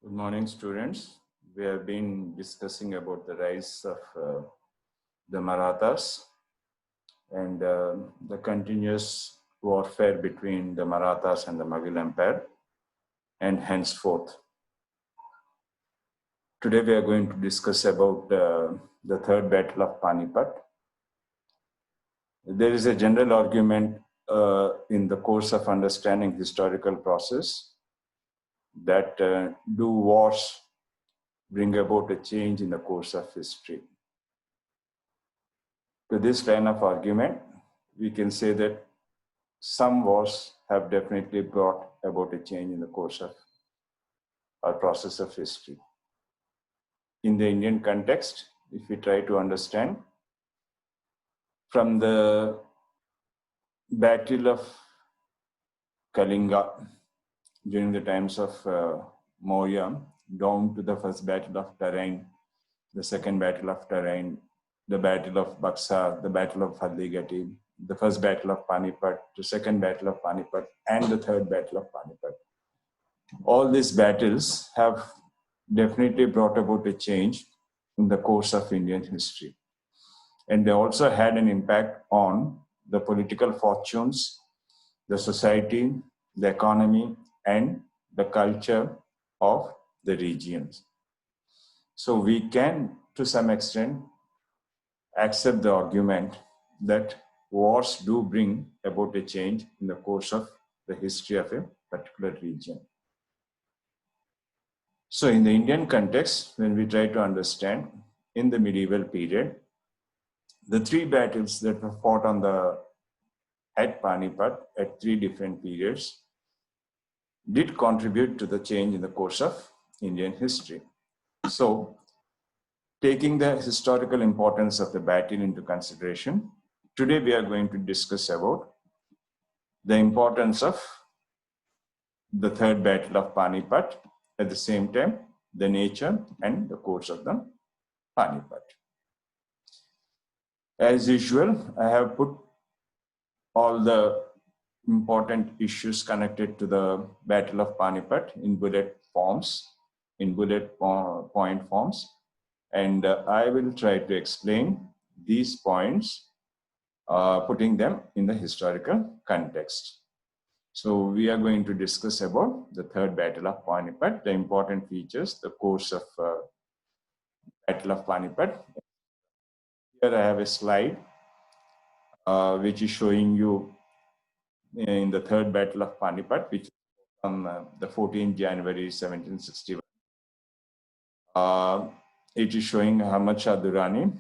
Good morning, students. We have been discussing about the rise of the Marathas and the continuous warfare between the Marathas and the Mughal Empire, and henceforth. Today we are going to discuss about the Third Battle of Panipat. There is a general argument in the course of understanding historical process that do wars bring about a change in the course of history. To this line of argument, we can say that some wars have definitely brought about a change in the course of our process of history. In the Indian context, if we try to understand, from the Battle of Kalinga during the times of Maurya, down to the first Battle of Tarain, the second Battle of Tarain, the Battle of Buxar, the Battle of Haldigati, the first Battle of Panipat, the second Battle of Panipat, and the third Battle of Panipat. All these battles have definitely brought about a change in the course of Indian history. And they also had an impact on the political fortunes, the society, the economy, and the culture of the regions. So we can, to some extent, accept the argument that wars do bring about a change in the course of the history of a particular region. So in the Indian context, when we try to understand in the medieval period, the three battles that were fought at Panipat at three different periods did contribute to the change in the course of Indian history. So taking the historical importance of the battle into consideration, today we are going to discuss about the importance of the third battle of Panipat, at the same time the nature and the course of the Panipat. As usual, I have put all the important issues connected to the Battle of Panipat in bullet forms, in bullet point forms, and I will try to explain these points, putting them in the historical context. So we are going to discuss about the third Battle of Panipat, the important features, the course of Battle of Panipat. Here I have a slide which is showing you in the third Battle of Panipat, which is on the 14th January 1761. It is showing Ahmad Shah Durrani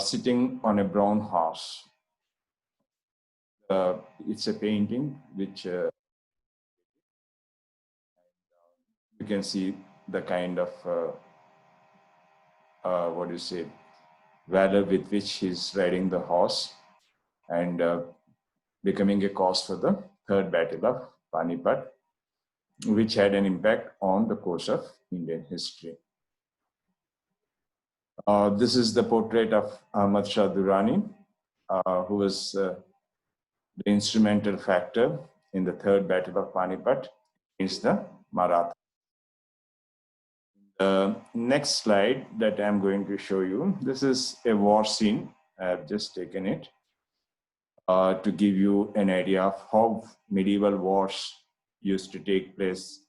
sitting on a brown horse. It's a painting which you can see the kind of valor with which he's riding the horse and becoming a cause for the third Battle of Panipat, which had an impact on the course of Indian history. This is the portrait of Ahmad Shah Durrani, who was the instrumental factor in the third Battle of Panipat against the Marathas. The next slide that I'm going to show you, this is a war scene. I have just taken it to give you an idea of how medieval wars used to take place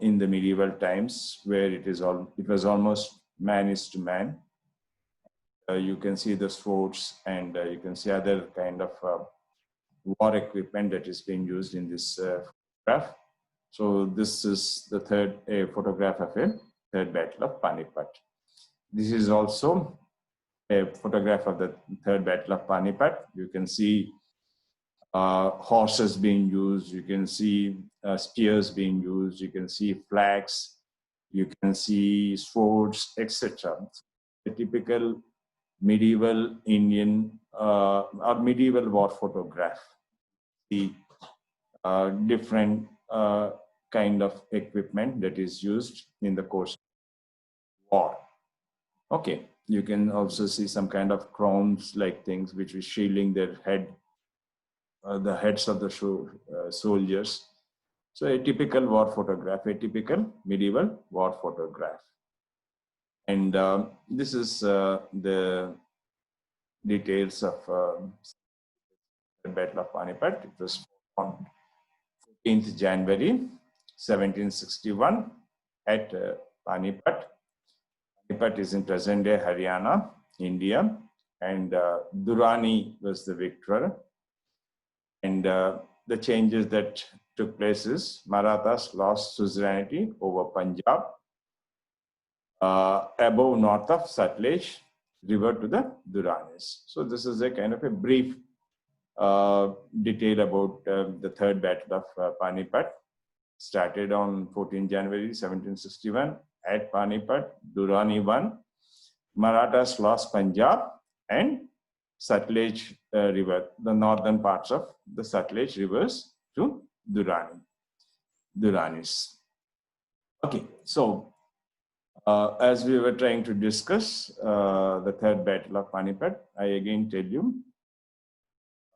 in the medieval times, where it was almost man is to man. You can see the swords, and you can see other kind of war equipment that is being used in this photograph. So this is the third photograph of a third Battle of Panipat. This is also a photograph of the third Battle of Panipat. You can see horses being used, you can see spears being used, you can see flags, you can see swords, etc. A typical medieval Indian or medieval war photograph. The different kind of equipment that is used in the course of war. Okay, you can also see some kind of crowns like things which is shielding their head, the heads of the soldiers. So a typical war photograph, a typical medieval war photograph. And this is the details of the Battle of Panipat. It was on 14th January 1761 at Panipat. Panipat is in present-day Haryana, India, and Durrani was the victor. And the changes that took place is Marathas lost suzerainty over Punjab, above north of Sutlej river to the Duranis. So this is a kind of a brief detail about the third battle of Panipat. Started on 14 January 1761 at Panipat. Durrani won. Marathas lost Punjab and Sutlej river, the northern parts of the Sutlej rivers to Duranis. Okay, so as we were trying to discuss the third battle of Panipat, I again tell you,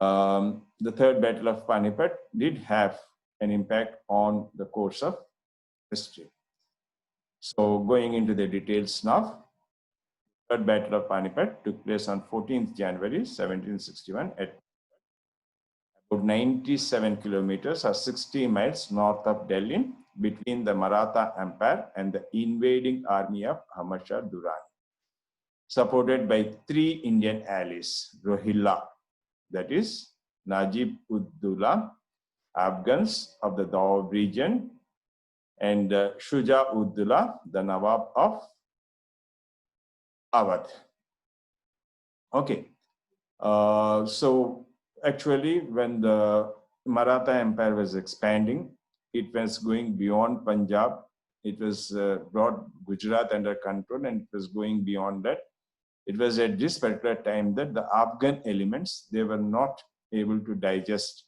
the third battle of Panipat did have an impact on the course of history. So going into the details now, the third battle of Panipat took place on 14th January 1761 at about 97 kilometers or 60 miles north of Delhi, between the Maratha Empire and the invading army of Ahmad Shah Durrani, supported by three Indian allies, Rohilla, that is Najib-ud-Dawla, Afghans of the Doab region, and Shuja-ud-Dawla, the Nawab of Awadh. Okay, so actually when the Maratha Empire was expanding, it was going beyond Punjab. It was brought Gujarat under control, and it was going beyond that. It was at this particular time that the Afghan elements, they were not able to digest,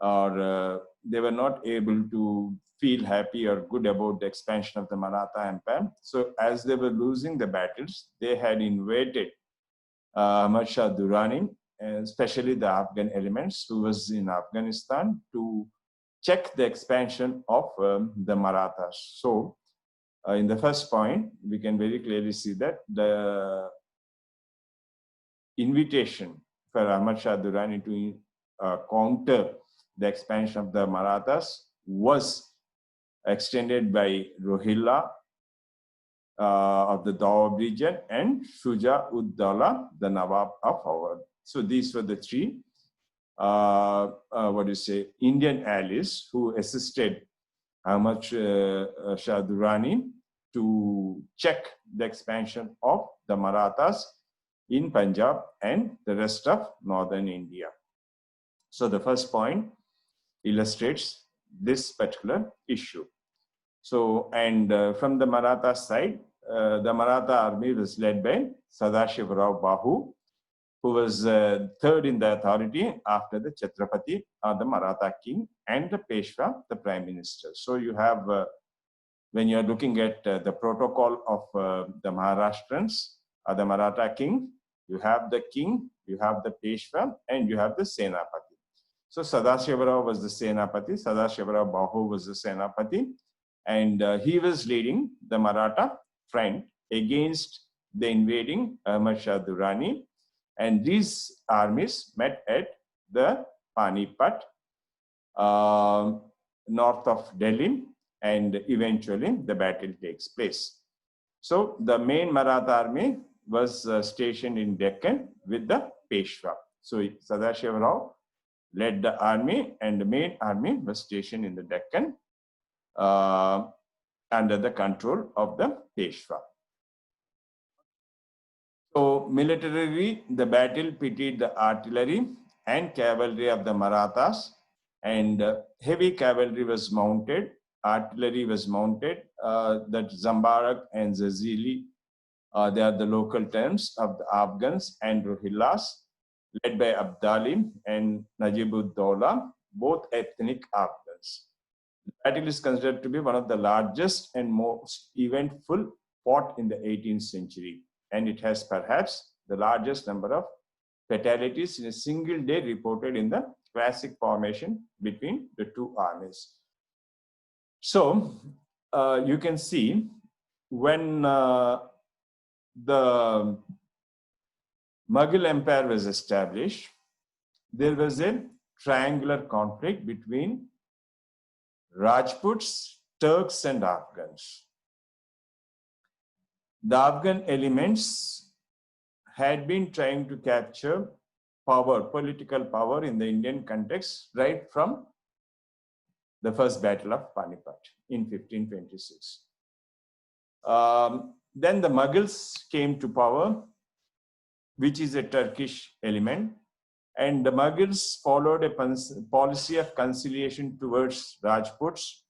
or they were not able to feel happy or good about the expansion of the Maratha Empire. So as they were losing the battles, they had invaded Ahmad Shah Durrani, especially the Afghan elements who was in Afghanistan, to check the expansion of the Marathas. So in the first point, we can very clearly see that the invitation for Ahmad Shah Durrani to counter the expansion of the Marathas was extended by Rohilla of the Doab region and Shuja-ud-Dawla, the Nawab of Awadh. So these were the three Indian allies who assisted Ahmad Shah Durrani to check the expansion of the Marathas in Punjab and the rest of northern India. So the first point illustrates this particular issue. So, and from the Maratha side, the Maratha army was led by Sadashivrao Bahu, who was third in the authority after the Chhatrapati, the Maratha king, and the Peshwa, the prime minister. So you have, when you're looking at the protocol of the Maharashtrians, the Maratha king, you have the king, you have the Peshwa, and you have the Senapati. So Sadashivrao was the Senapati, Sadashivrao Bahu was the Senapati, and he was leading the Maratha front against the invading Ahmad Shah Durrani. And these armies met at the Panipat, north of Delhi, and eventually the battle takes place. So the main Maratha army was stationed in Deccan with the Peshwa. So Sadashivrao led the army, and the main army was stationed in the Deccan under the control of the Peshwa. So militarily, the battle pitted the artillery and cavalry of the Marathas, and heavy cavalry was mounted, artillery was mounted, that Zambarak and Zazili, they are the local terms of the Afghans and Rohillas, led by Abdali and Najib-ud-Dawla, both ethnic Afghans. The battle is considered to be one of the largest and most eventful fought in the 18th century, and it has perhaps the largest number of fatalities in a single day reported in the classic formation between the two armies. So you can see when the Mughal Empire was established, there was a triangular conflict between Rajputs, Turks, and Afghans. The Afghan elements had been trying to capture power, political power in the Indian context right from the first Battle of Panipat in 1526. Then the Mughals came to power, which is a Turkish element, and the Mughals followed a policy of conciliation towards Rajputs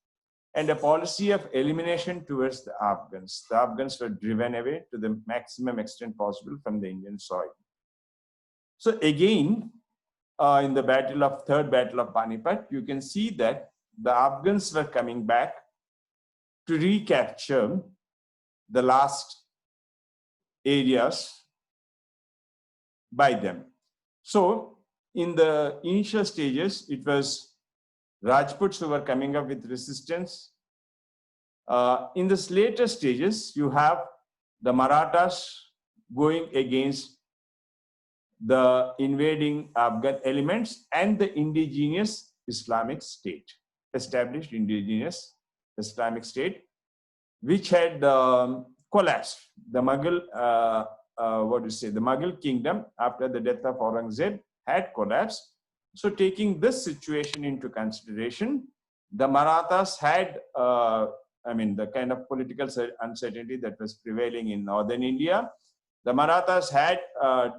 and a policy of elimination towards the Afghans. The Afghans were driven away to the maximum extent possible from the Indian soil. So again, in the third battle of Panipat, you can see that the Afghans were coming back to recapture the last areas by them. So in the initial stages, it was Rajputs who were coming up with resistance. In the later stages, you have the Marathas going against the invading Afghan elements and the indigenous Islamic State, established indigenous Islamic State, which had collapsed. The Mughal, the Mughal kingdom after the death of Aurangzeb had collapsed. So taking this situation into consideration, the Marathas had, the kind of political uncertainty that was prevailing in northern India, the Marathas had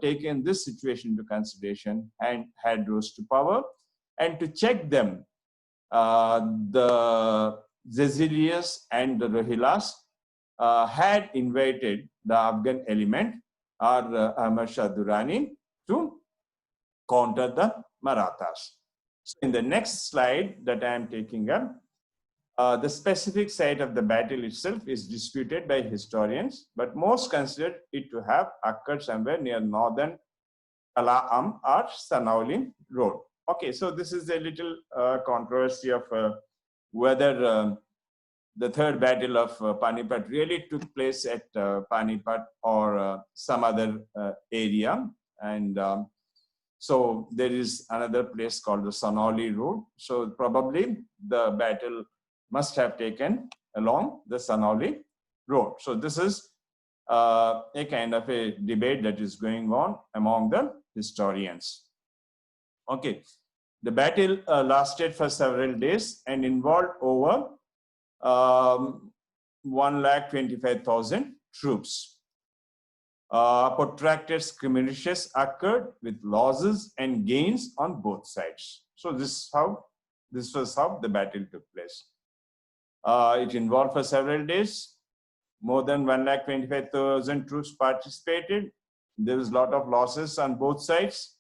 taken this situation into consideration and had rose to power. And to check them, the Zazilias and the Rohilas had invited the Afghan element, or Ahmad Shah Durrani, to counter the Marathas. So in the next slide that I am taking up, the specific site of the battle itself is disputed by historians, but most consider it to have occurred somewhere near northern Ala-Am or Sanauli road. Okay, so this is a little controversy of whether the third battle of Panipat really took place at Panipat or some other area. And so there is another place called the Sanauli road. So probably the battle must have taken along the Sanauli road. So this is a kind of a debate that is going on among the historians. Okay, the battle lasted for several days and involved over 1,25,000 troops. Protracted skirmishes occurred with losses and gains on both sides. So this was how the battle took place. It involved for several days. More than 1,25,000 troops participated. There was a lot of losses on both sides.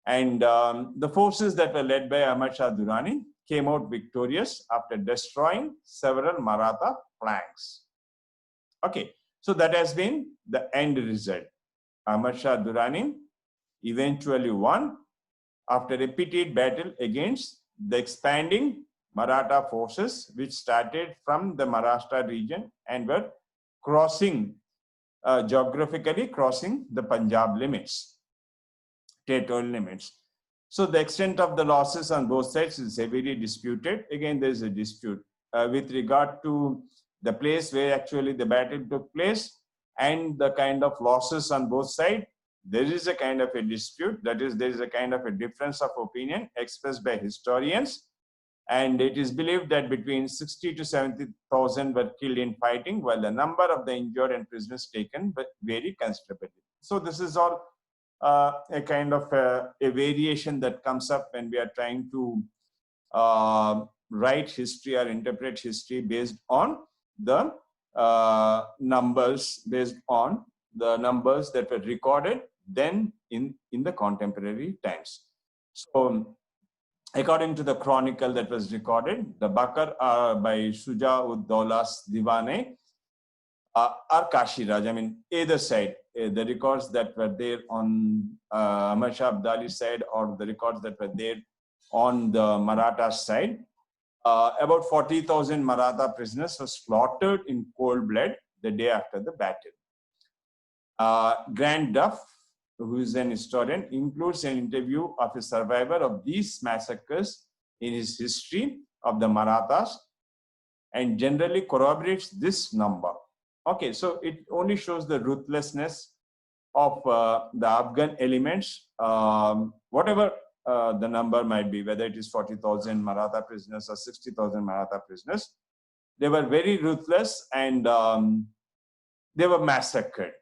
And the forces that were led by Ahmad Shah Durrani came out victorious after destroying several Maratha flanks. Okay, so that has been the end result. Ahmad Shah Durrani eventually won after a repeated battle against the expanding Maratha forces, which started from the Maharashtra region and were geographically crossing the Punjab limits, territorial limits. So the extent of the losses on both sides is heavily disputed. Again, there is a dispute with regard to the place where actually the battle took place and the kind of losses on both sides. There is a kind of a dispute. That is, there is a kind of a difference of opinion expressed by historians. And it is believed that between 60 to 70,000 were killed in fighting, while the number of the injured and prisoners taken vary considerably. So this is all a kind of a variation that comes up when we are trying to write history or interpret history based on the numbers that were recorded then in the contemporary times. So according to the chronicle that was recorded, the Bakar by Shuja-ud-Dawla's Divane are Kashi Raj. I mean, either side, the records that were there on Ahmad Shah Abdali's side or the records that were there on the Maratha side About 40,000 Maratha prisoners were slaughtered in cold blood the day after the battle. Grant Duff, who is an historian, includes an interview of a survivor of these massacres in his history of the Marathas and generally corroborates this number. Okay, so it only shows the ruthlessness of the Afghan elements, whatever the number might be, whether it is 40,000 Maratha prisoners or 60,000 Maratha prisoners. They were very ruthless and they were massacred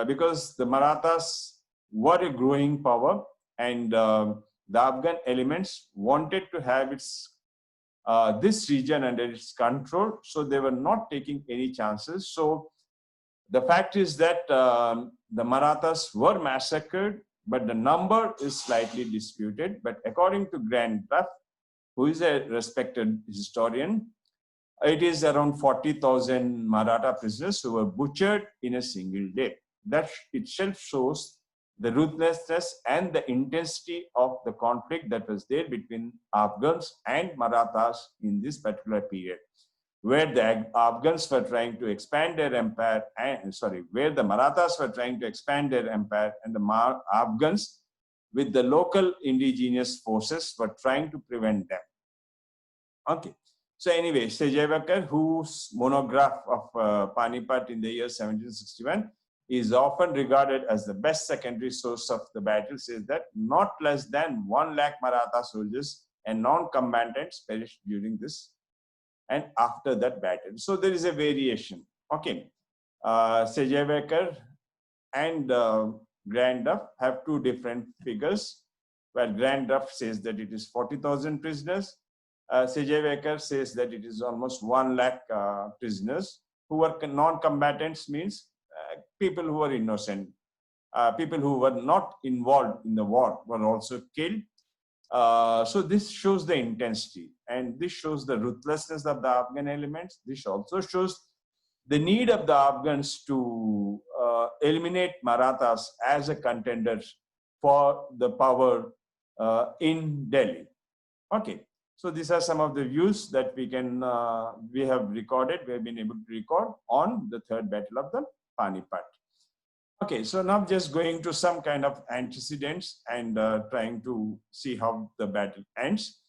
because the Marathas were a growing power and the Afghan elements wanted to have this region under its control, so they were not taking any chances. So the fact is that the Marathas were massacred, but the number is slightly disputed. But according to Grant Duff, who is a respected historian, it is around 40,000 Maratha prisoners who were butchered in a single day. That itself shows the ruthlessness and the intensity of the conflict that was there between Afghans and Marathas in this particular period, where the Afghans were trying to expand their empire, where the Marathas were trying to expand their empire, and the Afghans with the local indigenous forces were trying to prevent them. Okay. So anyway, Sejavakar, whose monograph of Panipat in the year 1761 is often regarded as the best secondary source of the battle, says that not less than 1 lakh Maratha soldiers and non-combatants perished during this and after that battle. So there is a variation. Okay. Sejavakar and Grant Duff have two different figures. While Grant Duff says that it is 40,000 prisoners, Sejavakar says that it is almost 1 lakh prisoners who were non-combatants, means people who were innocent. People who were not involved in the war were also killed. So this shows the intensity and this shows the ruthlessness of the Afghan elements. This also shows the need of the Afghans to eliminate Marathas as a contender for the power in Delhi. Okay. So these are some of the views that we have recorded, we have been able to record on the third battle of the Panipat. Okay, so now just going to some kind of antecedents and trying to see how the battle ends.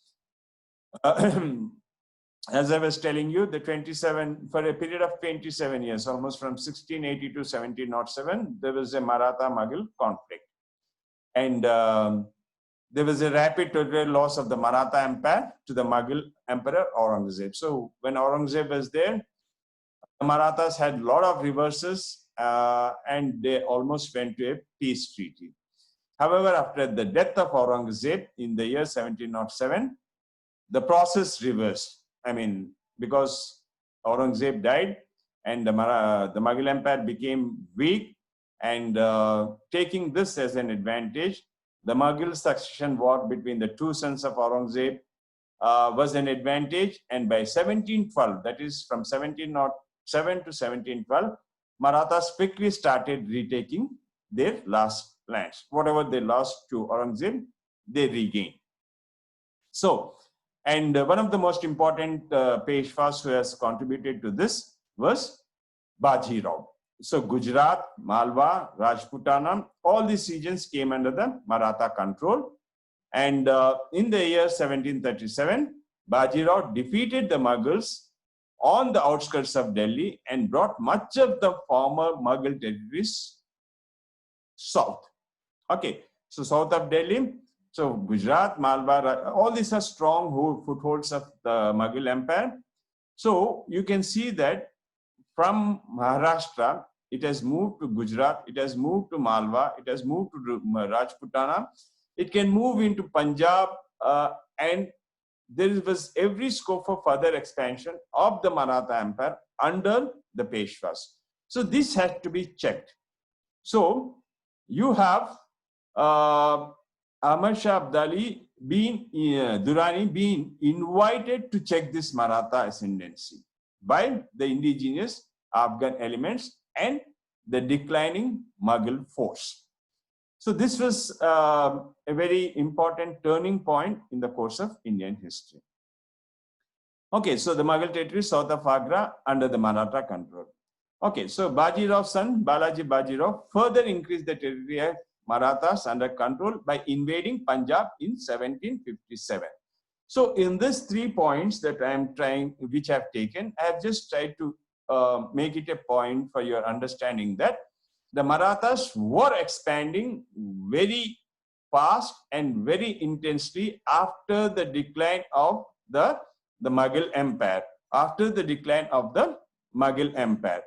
As I was telling you, for a period of 27 years, almost from 1680 to 1707, there was a Maratha-Mughal conflict. And there was a rapid territorial loss of the Maratha Empire to the Mughal Emperor Aurangzeb. So when Aurangzeb was there, the Marathas had a lot of reverses and they almost went to a peace treaty. However, after the death of Aurangzeb in the year 1707, the process reversed. I mean, because Aurangzeb died and the Mughal Empire became weak, and taking this as an advantage, the Mughal succession war between the two sons of Aurangzeb was an advantage, and by 1712, that is from 1707 to 1712, Marathas quickly started retaking their last lands. Whatever they lost to Aurangzeb, they regained. So, and one of the most important Peshwas who has contributed to this was Baji Rao. So Gujarat, Malwa, Rajputana, all these regions came under the Maratha control. And in the year 1737, Baji Rao defeated the Mughals on the outskirts of Delhi and brought much of the former Mughal territories south. Okay, so south of Delhi, so Gujarat, Malwa, all these are strong footholds of the Mughal Empire. So you can see that from Maharashtra, it has moved to Gujarat, it has moved to Malwa, it has moved to Rajputana, it can move into Punjab, and there was every scope for further expansion of the Maratha Empire under the Peshwas. So this had to be checked. So you have Ahmad Shah Abdali Durrani being invited to check this Maratha ascendancy by the indigenous Afghan elements and the declining Mughal force. So this was a very important turning point in the course of Indian history. Okay, so the Mughal territory south of Agra under the Maratha control. Okay, so Bajiraw's son, Balaji Bajirao, further increased the territory of Marathas under control by invading Punjab in 1757. So in these 3 points that I am trying, which I have taken, I have just tried to make it a point for your understanding that the Marathas were expanding very fast and intensely after the decline of the Mughal Empire. After the decline of the Mughal Empire.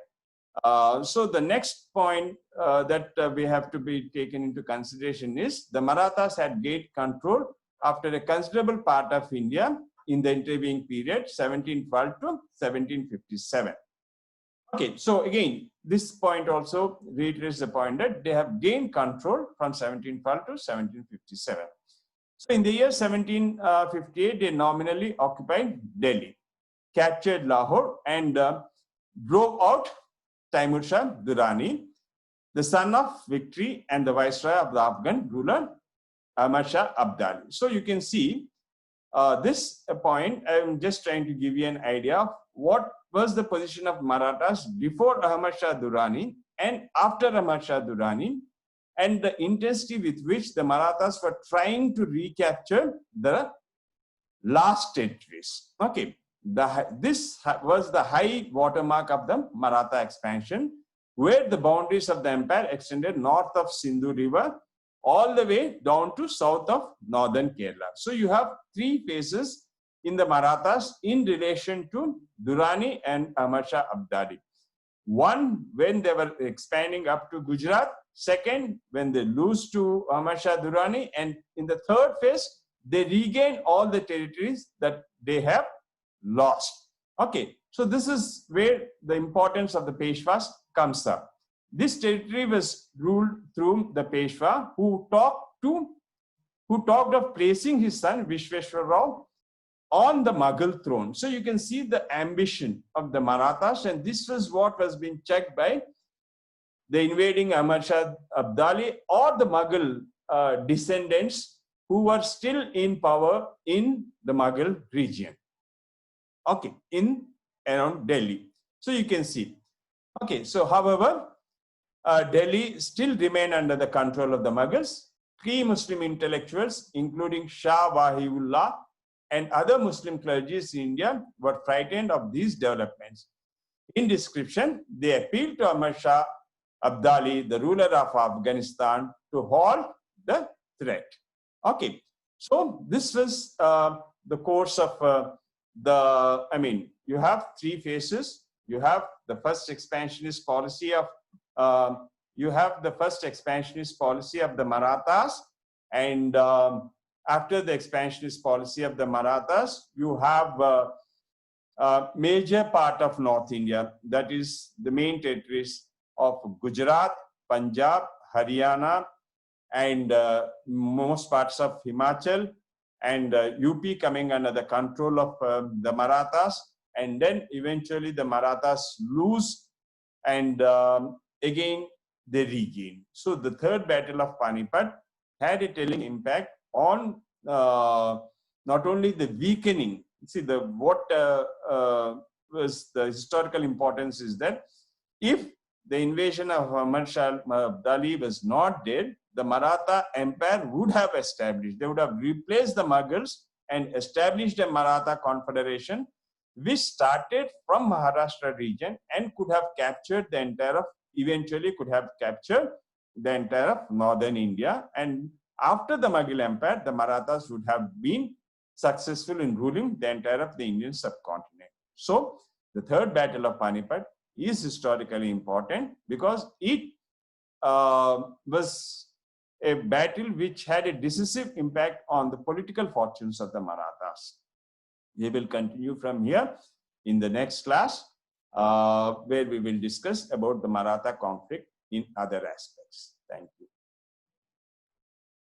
So the next point that we have to be taken into consideration is the Marathas had gained control after a considerable part of India in the intervening period 1712 to 1757. Okay, so again, this point also reiterates the point that they have gained control from 1712 to 1757. So in the year 1758, they nominally occupied Delhi, captured Lahore, and drove out Taimur Shah Durrani, the son of Victory and the viceroy of the Afghan ruler Ahmad Shah Abdali. So you can see this point. I'm just trying to give you an idea of what was the position of Marathas before Ahmad Shah Durrani and after Ahmad Shah Durrani, and the intensity with which the Marathas were trying to recapture the last territories. Okay, this was the high watermark of the Maratha expansion, where the boundaries of the empire extended north of Sindhu River all the way down to south of northern Kerala. So you have 3 phases in the Marathas in relation to Durrani and Ahmad Shah Abdali. One, when they were expanding up to Gujarat. Second, when they lose to Ahmad Shah Durrani. And in the third phase, they regain all the territories that they have lost. Okay, so this is where the importance of the Peshwas comes up. This territory was ruled through the Peshwa, who talked of placing his son Vishweshwar Rao on the Mughal throne. So you can see the ambition of the Marathas, and this was what was being checked by the invading Ahmad Shah Abdali or the Mughal descendants who were still in power in the Mughal region. Okay, in around Delhi. So you can see. Okay, so however, Delhi still remained under the control of the Mughals. Key Muslim intellectuals, including Shah Wahiullah and other Muslim clergies in India, were frightened of these developments. In description, they appealed to Ahmad Shah Abdali, the ruler of Afghanistan, to halt the threat. Okay, so this was the course of you have 3 phases. You have the first expansionist policy of the Marathas, and after the expansionist policy of the Marathas, you have major part of North India, that is the main territories of Gujarat, Punjab, Haryana, and most parts of Himachal, and UP coming under the control of the Marathas, and then eventually the Marathas lose, and again they regain. So the third battle of Panipat had a telling impact on not only the weakening. See, what was the historical importance is that if the invasion of Ahmad Shah Abdali was not there, the Maratha Empire would have established. They would have replaced the Mughals and established a Maratha confederation, which started from Maharashtra region and could have captured the entire of, eventually could have captured the entire of northern India. And after the Mughal Empire, the Marathas would have been successful in ruling the entire of the Indian subcontinent. So the third battle of Panipat is historically important because it was a battle which had a decisive impact on the political fortunes of the Marathas. We will continue from here in the next class, where we will discuss about the Maratha conflict in other aspects. Thank you.